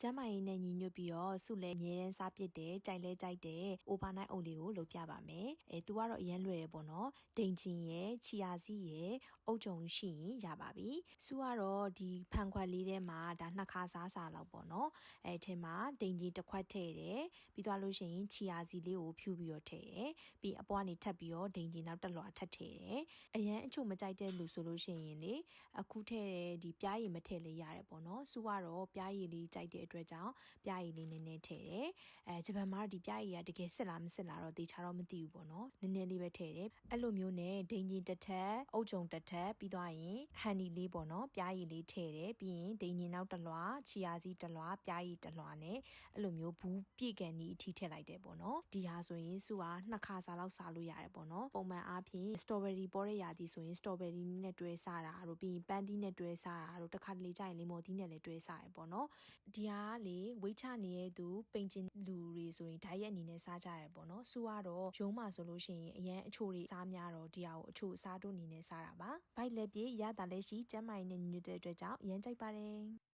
ကျမ်းမာရေးနဲ့ညီညွတ်ပြီးတော့စုလဲအမြဲတမ်းစားပစ်တယ်ကြိုက်လဲကြိုက်တယ် overnight oat လေးကိုလုပ်ပြပါမယ်သူကတော့အရင်လွယ်ရပေါ့နော်ဒိန်ချင်ရဲ့ချီယာစီရဲ့အုတ်ကြုံရှိရင်ရပါပြီစုကတော့ဒီဖန်ခွက်လေးထဲမှာဒါနှစ်ခါစားစာလောက်ပေါ့နော်ထဲမှာဒိန်ကြီးတစ်ခွက်ထည့်တယ်ပြီးသွားလို့ရှိရင်ချီယာစီလေးကိုဖြူပြီးတော့ထည့်တယ်ပြီးအပေါ်ကနေထပ်ပြီးတော့ဒိန်ကြီးနောက်တစ်လွှာထပ်ထည့်တယ်အရင်အချို့မကြိုက်တဲ့လူဆိုလို့ရှိရင်လေအခုထည့်တဲ့ဒီပြားရည်မထည့်လဲရတယ်ပေါ့နော်စုကတော့ပြားရည်လေးကြိုက်တဲ့အတွက်ကြောင့်ပြားရည်လေးနည်းနည်းထည့်တယ်ဂျပန်မှာတော့ဒီပြားရည်ကတကယ်စစ်လားမစစ်လားတော့တေချာတော့မသိဘူးပေါ့နော်နည်းနည်းလေးပဲထည့်တယ်အဲ့လိုမျိုးနဲ့ဒိန်ကြီးတစ်ထပ်အုတ်ကြုံတစ်ထပ်ပြီးသွားရင်ဟန်နီလေးပေါ့နော်ပြားရည်လေးထည့်တယ်ပြီးရင်ဒိန်ကြီးနောက်တစ်လွှာချီယာစီတစ်လွှာပြားရည်တစ်လွှာနဲ့အဲ့လိုမျိုးဘူးပြည့်ကန်ကြီးအထိထည့်လိုက်တယ်ပေါ့နော်ဒီဟာဆိုရင်စုကနှစ်ခါစားလောက်စားလို့ရတယ်ပေါ့နော်ပုံမှန်အားဖြင့်စတော်ဘယ်ရီပေါ်တဲ့ရာသီဆိုရင်စတော်ဘယ်ရီနဲ့တွဲစားတာတို့ပြီးရင်ပန်းသီးနဲ့တွဲစားတာတို့တစ်ခါတလေကြာရင်လေမော်သီးနဲ့လည်းတွဲစားရပေါ့နော်ဒီဟာကလေဝိတ်ချနေတဲ့သူပိန်ချင်လူတွေဆိုရင်ဓာတ်ရက်အနေနဲ့စားကြရပေါ့နော်စုကတော့ရုံးမှာဆိုလို့ရှိရင်အရန်အချိုတွေစားများတော့ဒီဟာကိုအချိုစားတို့အနေနဲ့စားတာပါဘိုက်လက်ပြေးရတာလည်းရှိကျမ်းမာရေးနဲ့ညွတ်တဲ့အတွက်ကြောင့်အရန်ကြိုက်ပါတယ်